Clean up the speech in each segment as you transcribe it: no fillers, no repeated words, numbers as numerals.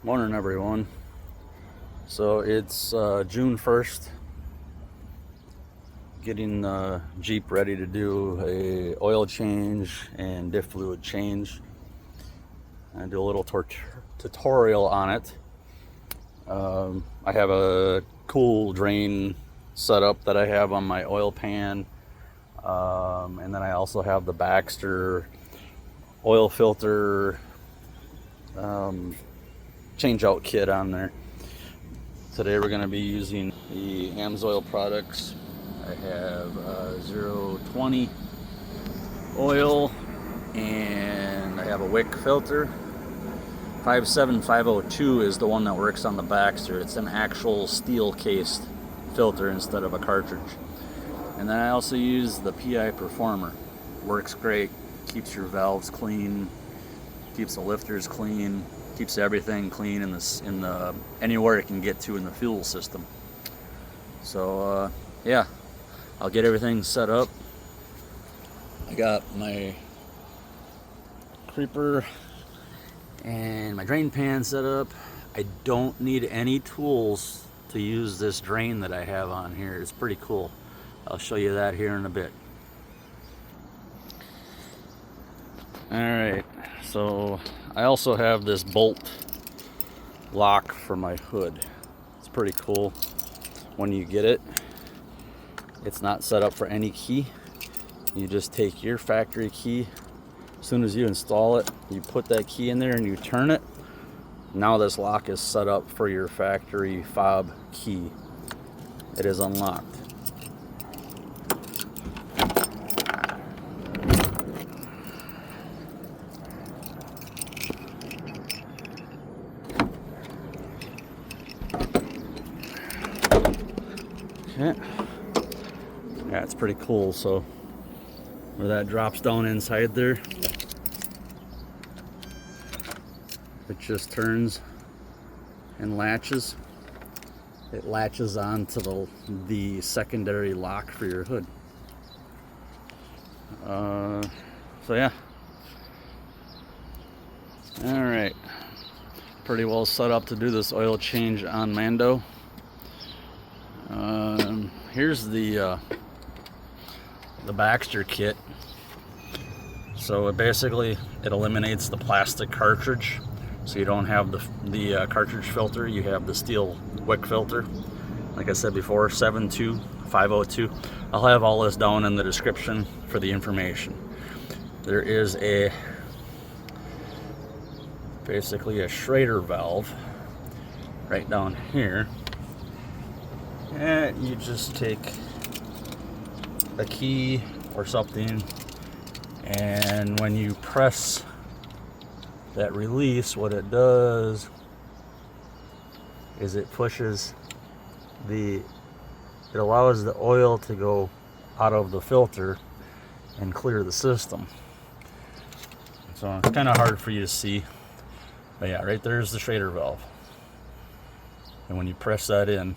Morning, everyone. So it's June 1st, getting the Jeep ready to do a oil change and diff fluid change. I do a little tutorial on it. I have a cool drain setup that I have on my oil pan, and then I also have the Baxter oil filter change out kit on there. Today we're going to be using the AMSOIL products. I have 020 oil, and I have a wick filter. 57502 is the one that works on the Baxter. It's an actual steel cased filter instead of a cartridge. And then I also use the PI Performer. Works great, keeps your valves clean, keeps the lifters clean, keeps everything clean in the anywhere it can get to in the fuel system. So yeah, I'll get everything set up. I got my creeper and my drain pan set up. I don't need any tools to use this drain that I have on here. It's pretty cool. I'll show you that here in a bit. Alright, so I also have this bolt lock for my hood. It's pretty cool. When you get it, it's not set up for any key. You just take your factory key. As soon as you install it, you put that key in there and you turn it. Now this lock is set up for your factory fob key. It is unlocked. Okay. Yeah, it's pretty cool. So where that drops down inside there, it just turns and latches. It latches onto the secondary lock for your hood. So yeah. All right. Pretty well set up to do this oil change on Mando. Here's the Baxter kit. So it eliminates the plastic cartridge, so you don't have the cartridge filter. You have the steel wick filter. Like I said before, 72502. I'll have all this down in the description for the information. There is basically a Schrader valve right down here. And you just take a key or something, and when you press that release, what it does is it allows the oil to go out of the filter and clear the system. So it's kind of hard for you to see, but yeah, right there's the Schrader valve, and when you press that in,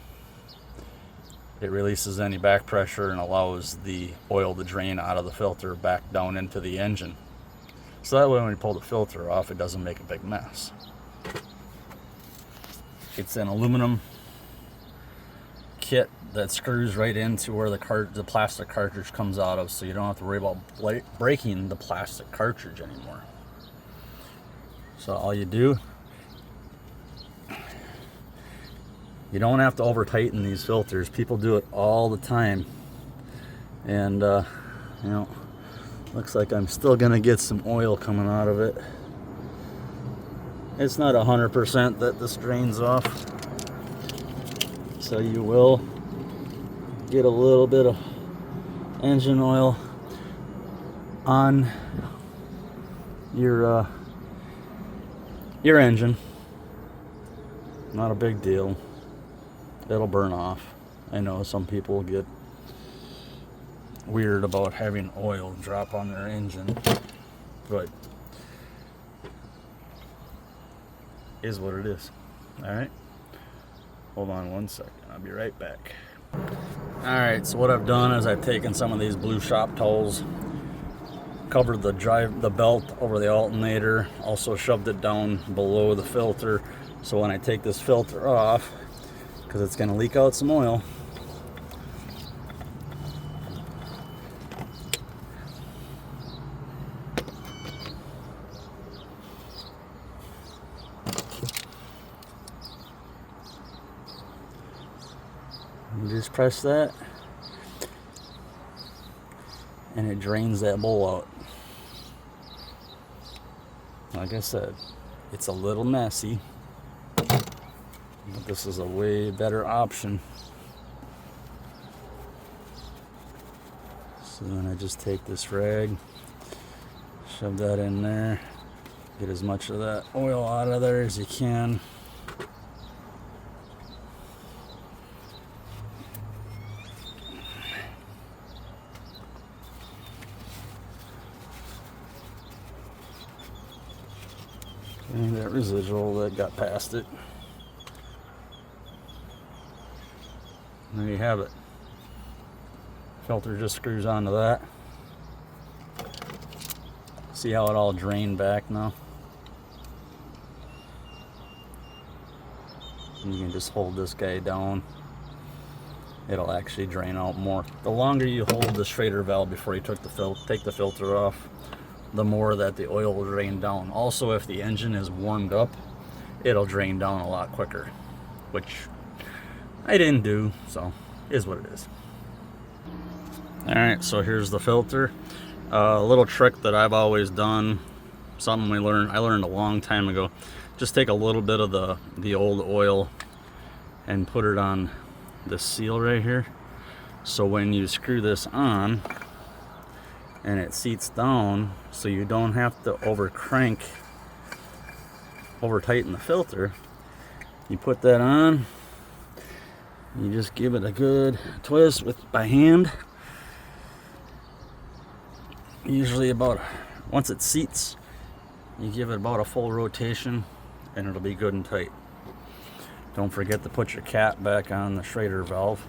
it releases any back pressure and allows the oil to drain out of the filter back down into the engine. So that way when you pull the filter off, it doesn't make a big mess. It's an aluminum kit that screws right into where the plastic cartridge comes out of, so you don't have to worry about breaking the plastic cartridge anymore. So all you do, you don't have to over tighten these filters. People do it all the time, and looks like I'm still gonna get some oil coming out of it. It's not 100% that this drains off, so you will get a little bit of engine oil on your engine. Not a big deal. It'll burn off. I know some people get weird about having oil drop on their engine, but is what it is. All right, hold on one second, I'll be right back. All right, so what I've done is I've taken some of these blue shop towels, covered the belt over the alternator, also shoved it down below the filter, so when I take this filter off, because it's going to leak out some oil, you just press that and it drains that bowl out. Like I said, it's a little messy, but this is a way better option. So then I just take this rag, shove that in there, get as much of that oil out of there as you can. And that residual that got past it. And there you have it. Filter just screws onto that. See how it all drained back now? And you can just hold this guy down. It'll actually drain out more. The longer you hold the Schrader valve before you take the filter off, the more that the oil will drain down. Also, if the engine is warmed up, it'll drain down a lot quicker, which I didn't do, so is what it is. All right, so here's the filter. A little trick that I've always done, something I learned a long time ago. Just take a little bit of the old oil and put it on this seal right here. So when you screw this on and it seats down, so you don't have to over tighten the filter, you put that on, you just give it a good twist by hand. Usually once it seats, you give it about a full rotation and it'll be good and tight. Don't forget to put your cap back on the Schrader valve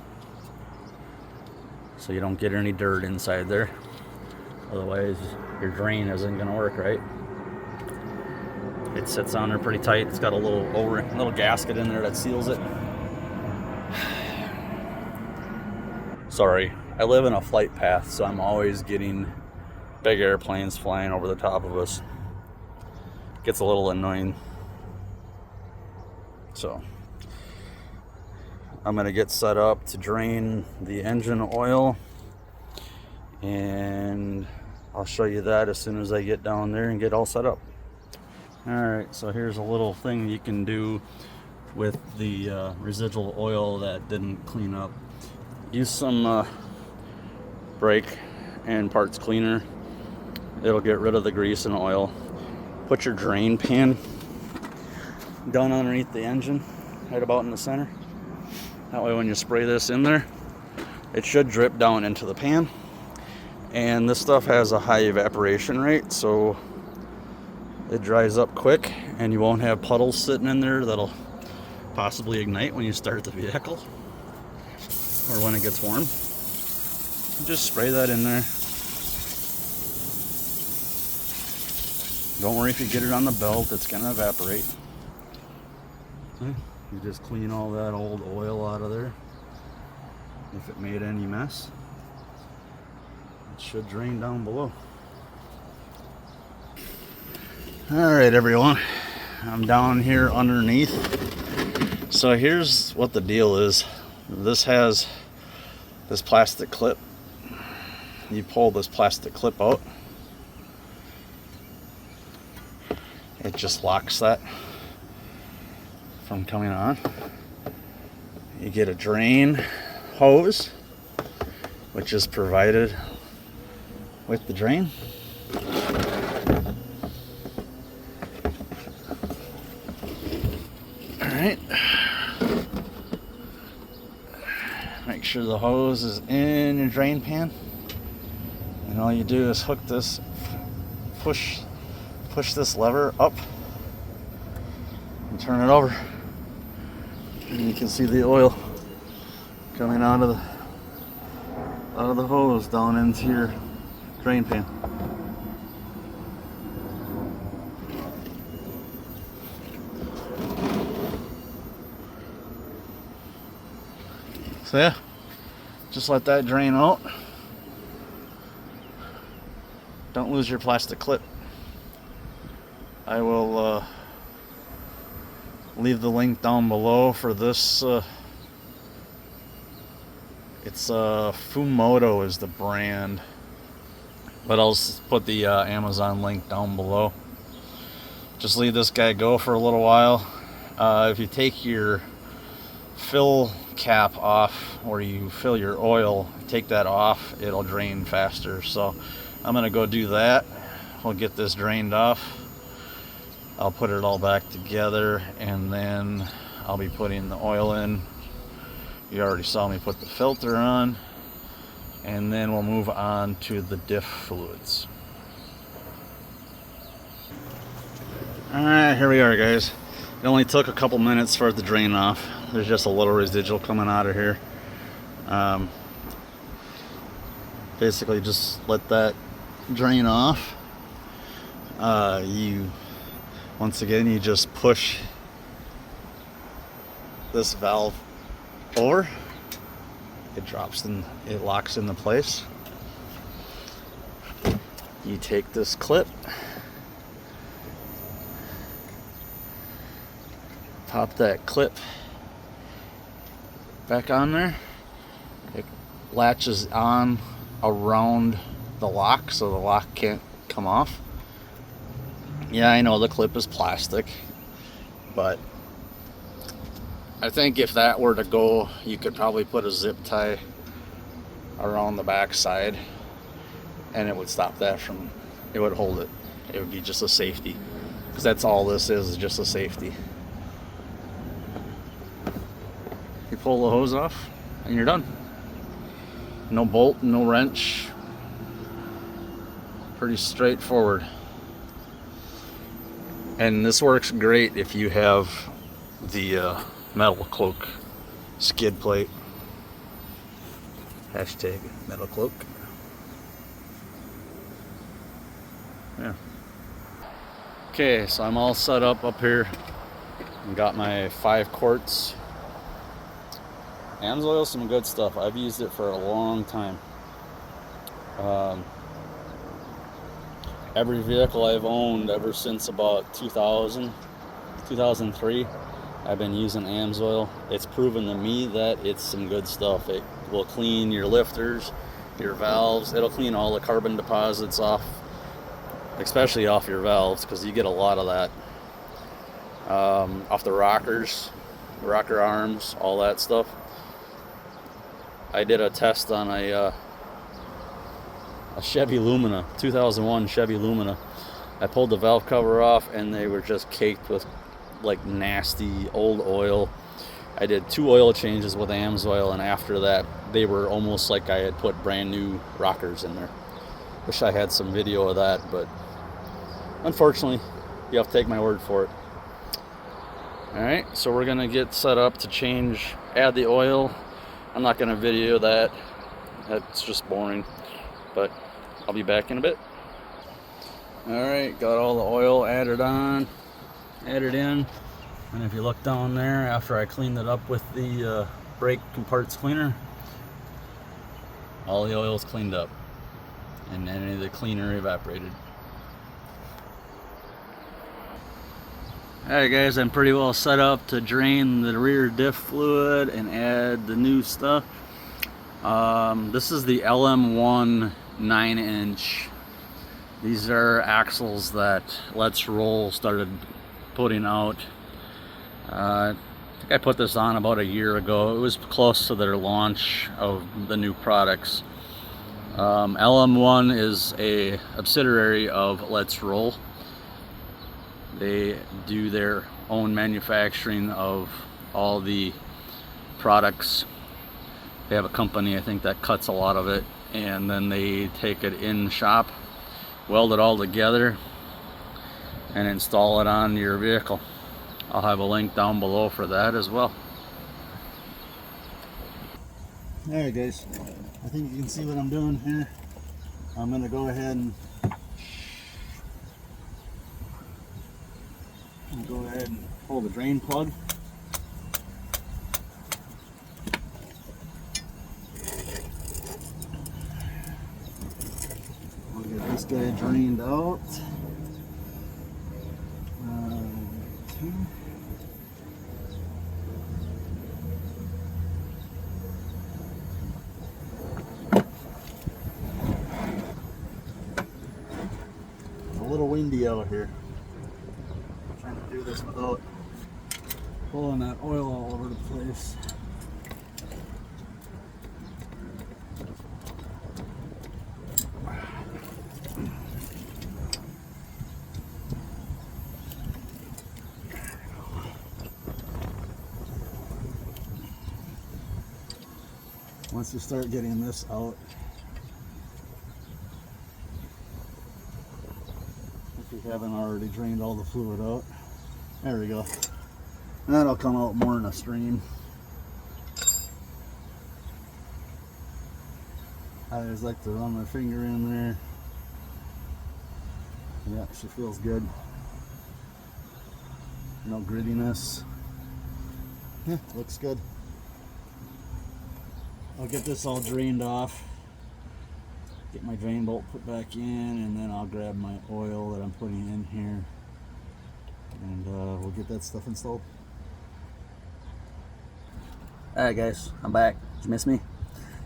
so you don't get any dirt inside there. Otherwise, your drain isn't going to work right. It sits on there pretty tight. It's got a little gasket in there that seals it. Sorry, I live in a flight path, so I'm always getting big airplanes flying over the top of us. Gets a little annoying. So I'm going to get set up to drain the engine oil, and I'll show you that as soon as I get down there and get all set up. Alright, so here's a little thing you can do with the residual oil that didn't clean up. Use some brake and parts cleaner. It'll get rid of the grease and oil. Put your drain pan down underneath the engine, right about in the center. That way when you spray this in there, it should drip down into the pan. And this stuff has a high evaporation rate, so it dries up quick and you won't have puddles sitting in there that'll possibly ignite when you start the vehicle or when it gets warm. Just spray that in there. Don't worry if you get it on the belt, it's going to evaporate. Okay. You just clean all that old oil out of there. If it made any mess, it should drain down below. Alright everyone, I'm down here underneath. So here's what the deal is. This has this plastic clip. You pull this plastic clip out. It just locks that from coming on. You get a drain hose, which is provided with the drain. Alright. Make sure the hose is in your drain pan. And all you do is hook this, push this lever up and turn it over. And you can see the oil coming out of the hose down into your drain pan. So yeah, just let that drain out. Don't lose your plastic clip. I will leave the link down below for this. It's Fumoto is the brand, but I'll put the Amazon link down below. Just leave this guy go for a little while. If you take your fill cap off where you fill your oil, take that off, it'll drain faster. So I'm gonna go do that. We'll get this drained off. I'll put it all back together, and then I'll be putting the oil in. You already saw me put the filter on, and then we'll move on to the diff fluids. Alright, here we are, guys. It only took a couple minutes for it to drain off. There's just a little residual coming out of here. Basically just let that drain off. Once again, you just push this valve over. It drops in, it locks into place. You take this clip, pop that clip back on there. It latches on around the lock so the lock can't come off. Yeah, I know the clip is plastic, but I think if that were to go, you could probably put a zip tie around the back side and it would stop that from, it would hold it. It would be just a safety, because that's all this is just a safety. You pull the hose off and you're done. No bolt, no wrench. Pretty straightforward. And this works great if you have the metal cloak skid plate. Hashtag metal cloak. Yeah. Okay, so I'm all set up here. I got my 5 quarts. AMSOIL, some good stuff. I've used it for a long time. Every vehicle I've owned ever since about 2000, 2003, I've been using AMSOIL. It's proven to me that it's some good stuff. It will clean your lifters, your valves. It'll clean all the carbon deposits off, especially off your valves, because you get a lot of that. Off the rockers, rocker arms, all that stuff. I did a test on a Chevy Lumina, 2001 Chevy Lumina. I pulled the valve cover off and they were just caked with like nasty old oil. I did 2 oil changes with AMSOIL, and after that they were almost like I had put brand new rockers in there. Wish I had some video of that, but unfortunately you have to take my word for it. Alright, so we're gonna get set up to add the oil. I'm not gonna video that, that's just boring, but I'll be back in a bit. Alright, got all the oil added in, and if you look down there, after I cleaned it up with the brake and parts cleaner, all the oil is cleaned up and any of the cleaner evaporated. Alright guys, I'm pretty well set up to drain the rear diff fluid and add the new stuff. This is the LM1 9-inch. These are axles that Let's Roll started putting out. I think I put this on about a year ago. It was close to their launch of the new products. LM1 is a subsidiary of Let's Roll. They do their own manufacturing of all the products. They have a company, I think, that cuts a lot of it, and then they take it in shop, weld it all together, and install it on your vehicle. I'll have a link down below for that as well. Alright guys, I think you can see what I'm doing here. I'm going to go ahead and pull the drain plug. guy drained out. Two. It's a little windy out here. I'm trying to do this without pulling that oil all over the place. Once you start getting this out, if you haven't already drained all the fluid out, there we go. That'll come out more in a stream. I always like to run my finger in there. Yeah, she feels good. No grittiness. Yeah, looks good. I'll get this all drained off, get my drain bolt put back in, and then I'll grab my oil that I'm putting in here, and we'll get that stuff installed. Alright guys, I'm back. Did you miss me?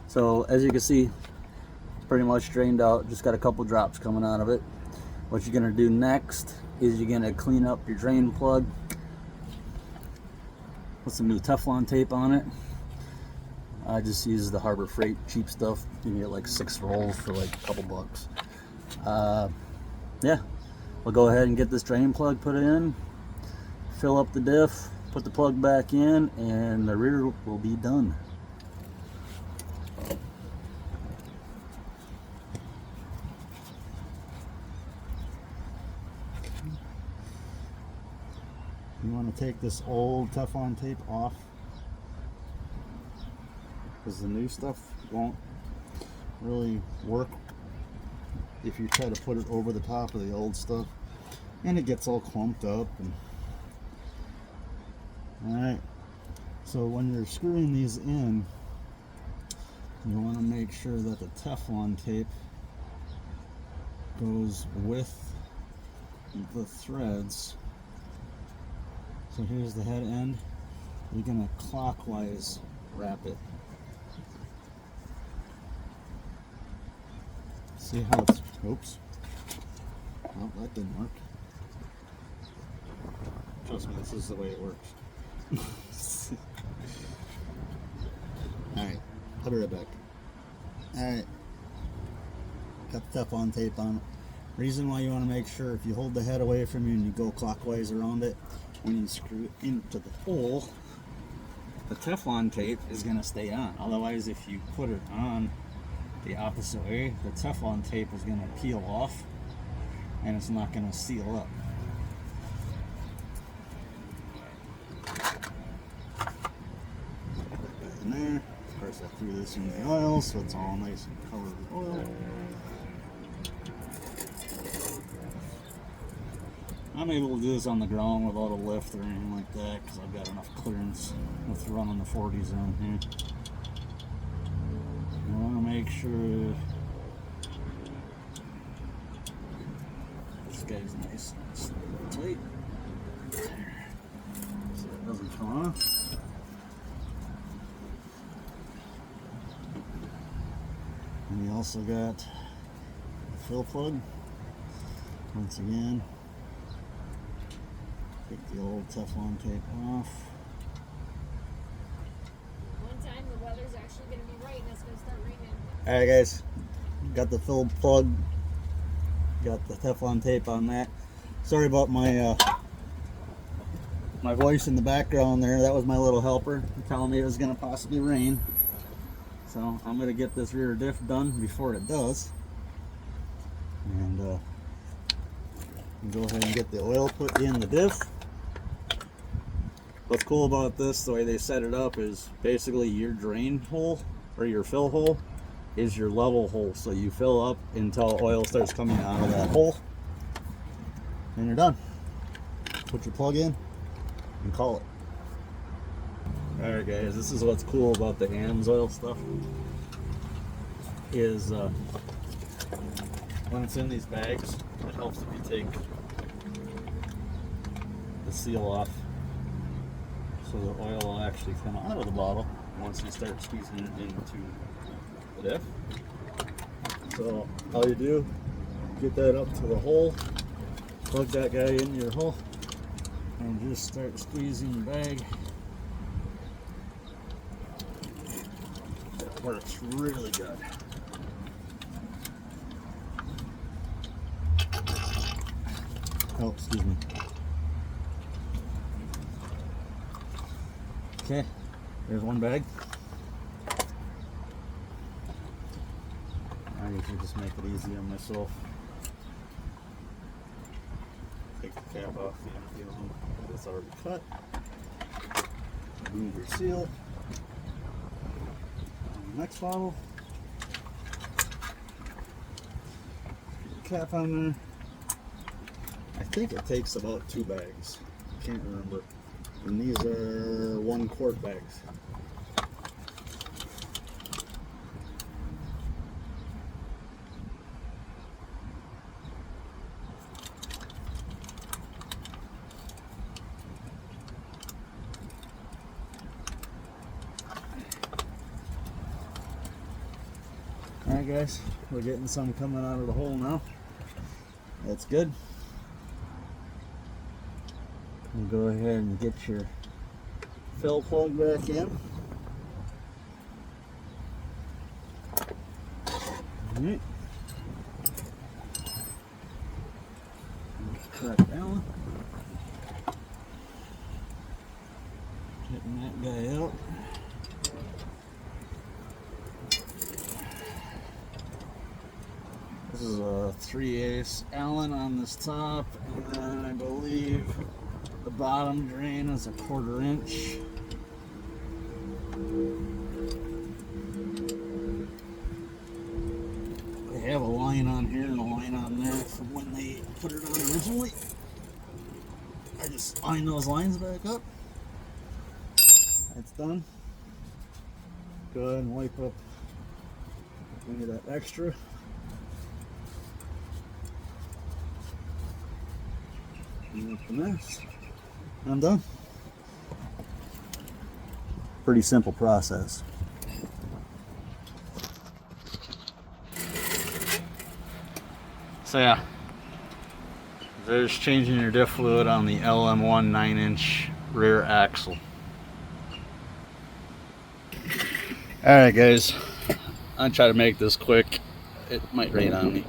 So as you can see, it's pretty much drained out, just got a couple drops coming out of it. What you're going to do next is you're going to clean up your drain plug, put some new Teflon tape on it. I just use the Harbor Freight cheap stuff. You can get like 6 rolls for like a couple bucks. Yeah, we'll go ahead and get this drain plug put in, fill up the diff, put the plug back in, and the rear will be done. You want to take this old Teflon tape off, because the new stuff won't really work if you try to put it over the top of the old stuff, and it gets all clumped up. Alright, so when you're screwing these in, you want to make sure that the Teflon tape goes with the threads. So here's the head end. You're going to clockwise wrap it. See how it's, oops, oh, that didn't work. Trust me, this is the way it works. Alright, I'll be right back. Alright, got the Teflon tape on it. Reason why you want to make sure, if you hold the head away from you and you go clockwise around it, when you screw it into the hole, the Teflon tape is going to stay on. Otherwise, if you put it on the opposite way, the Teflon tape is going to peel off and it's not going to seal up. In there. Of course, I threw this in the oil, so it's all nice and covered with oil. I'm able to do this on the ground without a lift or anything like that because I've got enough clearance with running the 40s on here. I want to make sure this guy's nice and tight so it doesn't come off. And you also got the fill plug. Once again, take the old Teflon tape off. One time the weather's actually going to be right and it's going to start raining. Alright guys, got the fill plug, got the Teflon tape on that. Sorry about my my voice in the background there. That was my little helper telling me it was going to possibly rain. So I'm going to get this rear diff done before it does. And go ahead and get the oil put in the diff. What's cool about this, the way they set it up, is basically your drain hole or your fill hole is your level hole. So you fill up until oil starts coming out of that hole and you're done. Put your plug in and call it. Alright guys, this is what's cool about the AMSOIL stuff is when it's in these bags, it helps if you take the seal off, so the oil will actually come out of the bottle once you start squeezing it into the diff. So all you do, get that up to the hole, plug that guy in your hole, and just start squeezing the bag. That works really good. Oh, excuse me. Okay, there's one bag. I usually just make it easy on myself. Take the cap off the empty one that's already cut. Remove your seal. On the next bottle. Put the cap on there. I think it takes about 2 bags. I can't remember. And these are 1 quart bags. Alright guys, we're getting some coming out of the hole now. That's good. We'll go ahead and get your fill plug back in. Alright. Correct Allen. Getting that guy out. This is a 3/8 Allen on this top, and then I believe the bottom drain is a 1/4 inch. They have a line on here and a line on there from when they put it on originally. I just line those lines back up. That's done. Go ahead and wipe up any of that extra. Clean up the mess. I'm done. Pretty simple process. So yeah, there's changing your diff fluid on the LM1 9-inch rear axle. Alright guys, I'll try to make this quick. It might rain on me.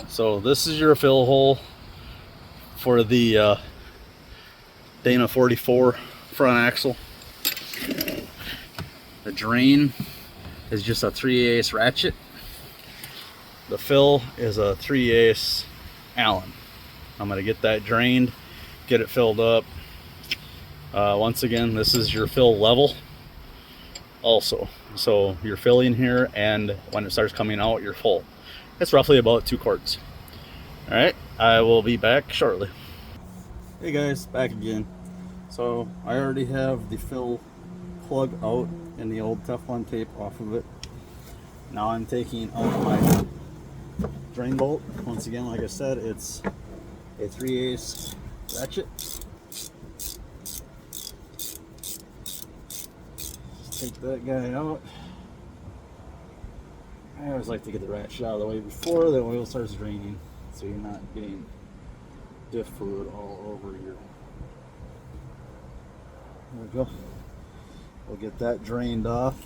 So this is your fill hole for the Dana 44 front axle. The drain is just a 3/8 ratchet. The fill is a 3/8 Allen. I'm going to get that drained, get it filled up. Once again, this is your fill level also. So you're filling here, and when it starts coming out, you're full. It's roughly about 2 quarts. Alright, I will be back shortly. Hey guys, back again. So I already have the fill plug out and the old Teflon tape off of it. Now I'm taking out my drain bolt. Once again, like I said, it's a 3/8 ratchet. Just take that guy out. I always like to get the ratchet out of the way before the oil starts draining, so you're not getting diff fluid all over your. There we go. We'll get that drained off.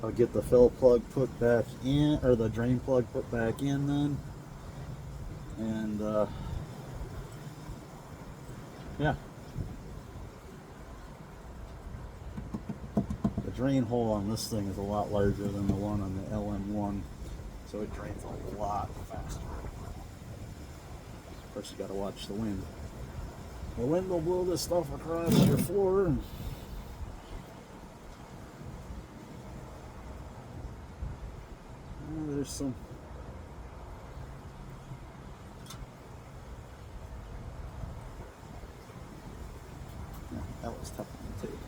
I'll get the fill plug put back in, or the drain plug put back in then. And yeah. The drain hole on this thing is a lot larger than the one on the LM1, so it drains a lot faster. Of course, you gotta watch the wind. The wind will blow this stuff across your floor. And there's some. Yeah, that was tough on the tape.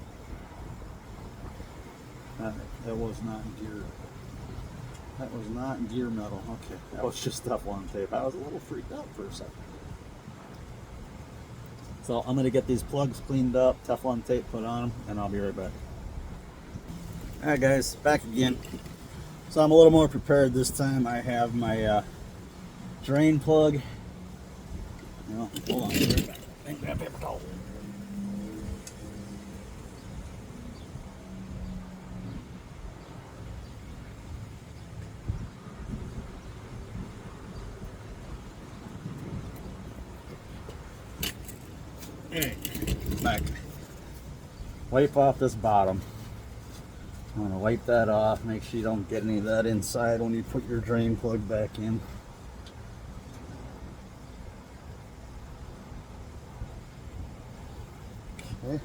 That was not geared. That was not gear metal. Okay, that was just Teflon tape. I was a little freaked out for a second. So I'm going to get these plugs cleaned up, Teflon tape put on them, and I'll be right back. Alright guys, back again. So I'm a little more prepared this time. I have my drain plug. Hold on. Grab paper towel. Alright, back. Wipe off this bottom. I'm going to wipe that off, make sure you don't get any of that inside when you put your drain plug back in. Okay.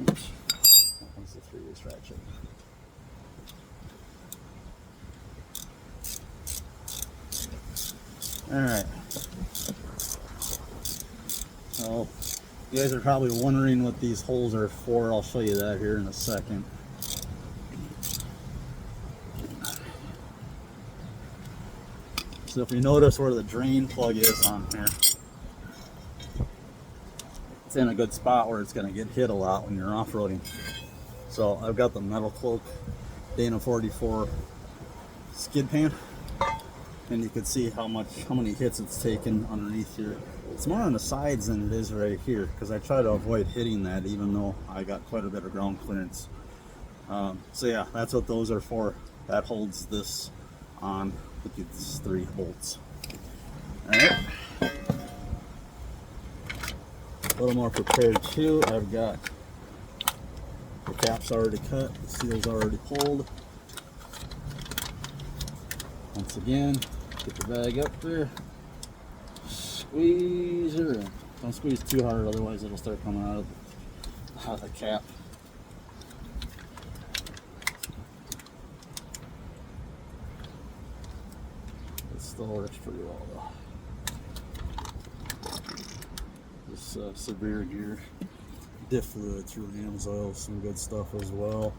Oops. That one's the 3-way ratchet. Alright. So, you guys are probably wondering what these holes are for. I'll show you that here in a second. So if you notice where the drain plug is on here, it's in a good spot where it's going to get hit a lot when you're off-roading. So I've got the Metal Cloak Dana 44 skid pan, and you can see how many hits it's taken underneath here. It's more on the sides than it is right here, because I try to avoid hitting that, even though I got quite a bit of ground clearance. So yeah, that's what those are for. That holds this on with these 3 bolts. Alright. A little more prepared too. I've got the caps already cut, the seals already pulled. Once again, get the bag up there. Squeeze her in. Don't squeeze too hard, otherwise it'll start coming out of the cap. It still works pretty well though. This severe gear diff fluid through Rams oil, some good stuff as well.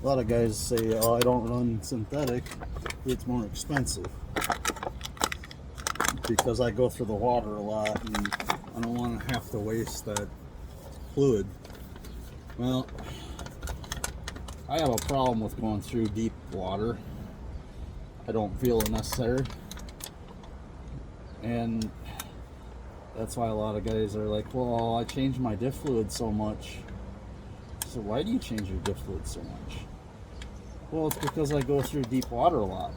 A lot of guys say, oh, I don't run synthetic, it's more expensive. Because I go through the water a lot and I don't want to have to waste that fluid. Well, I have a problem with going through deep water. I don't feel it necessary. And that's why a lot of guys are like, well, I changed my diff fluid so much. So why do you change your diff fluid so much? Well, it's because I go through deep water a lot.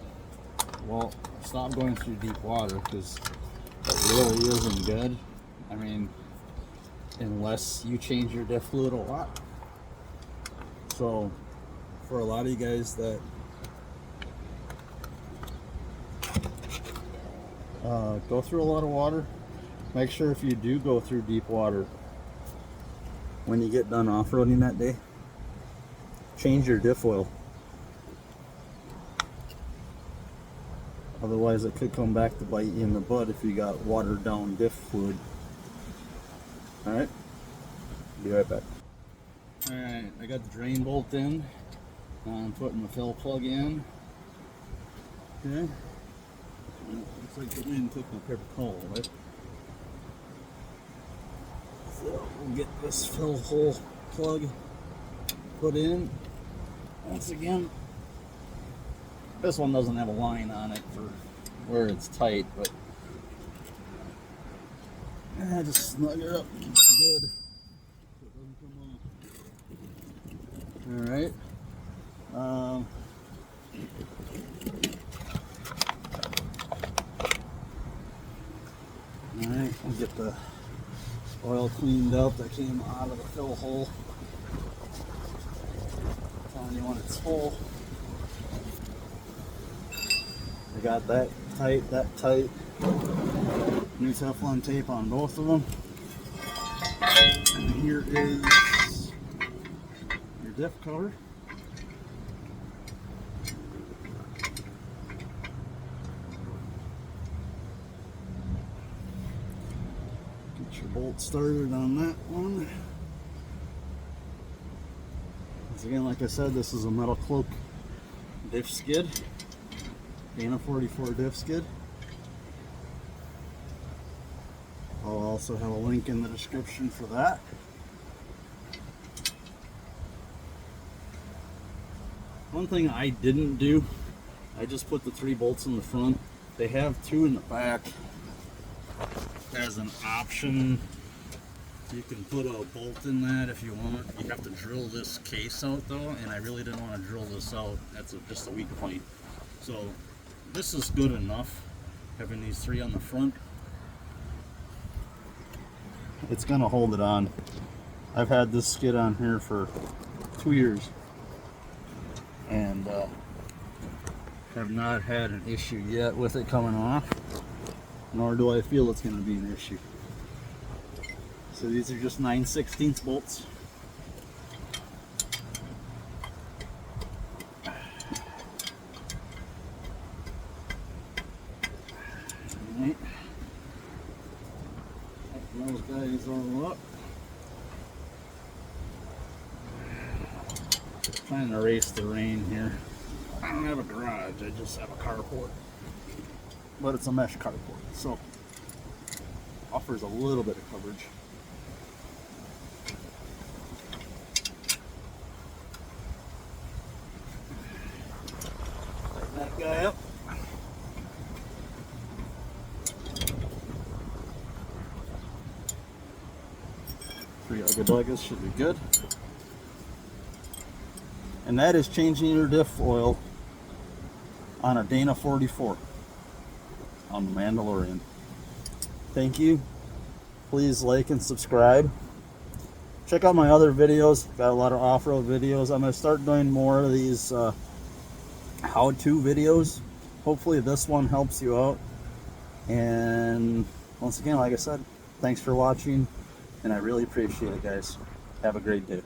Well, stop going through deep water, because it really isn't good. I mean, unless you change your diff fluid a lot. So, for a lot of you guys that go through a lot of water, make sure if you do go through deep water, when you get done off-roading that day, change your diff oil. Otherwise it could come back to bite you in the butt if you got watered down diff fluid. Alright, be right back. Alright, I got the drain bolt in. Now I'm putting the fill plug in. Okay. Looks like the wind took my paper towel, right? So we'll get this fill hole plug put in. Once again, this one doesn't have a line on it for where it's tight, but I just snug her up good so it doesn't come off. Alright. Alright, we'll get the oil cleaned up that came out of the fill hole. Telling you when it's full. I got that tight. New Teflon tape on both of them. And here is your diff cover. Get your bolt started on that one. Once again, like I said, this is a Metal Cloak diff skid, Dana 44 diff skid. I'll also have a link in the description for that. One thing I didn't do, I just put the 3 bolts in the front. They have 2 in the back as an option. You can put a bolt in that if you want. You have to drill this case out though, and I really didn't want to drill this out. That's just a weak point. So this is good enough, having these 3 on the front. It's gonna hold it on. I've had this skid on here for 2 years and have not had an issue yet with it coming off, nor do I feel it's going to be an issue. So these are just 9/16 bolts. Alright. Open those guys all up. Trying to erase the rain here. I don't have a garage, I just have a carport. But it's a mesh carport, so offers a little bit of coverage. Lighten that guy up. Three legged should be good. And that is changing your diff oil on a Dana 44 on the Mandalorian. Thank you. Please like and subscribe. Check out my other videos. Got a lot of off-road videos. I'm going to start doing more of these how-to videos. Hopefully this one helps you out. And once again, like I said, thanks for watching, and I really appreciate it, guys. Have a great day.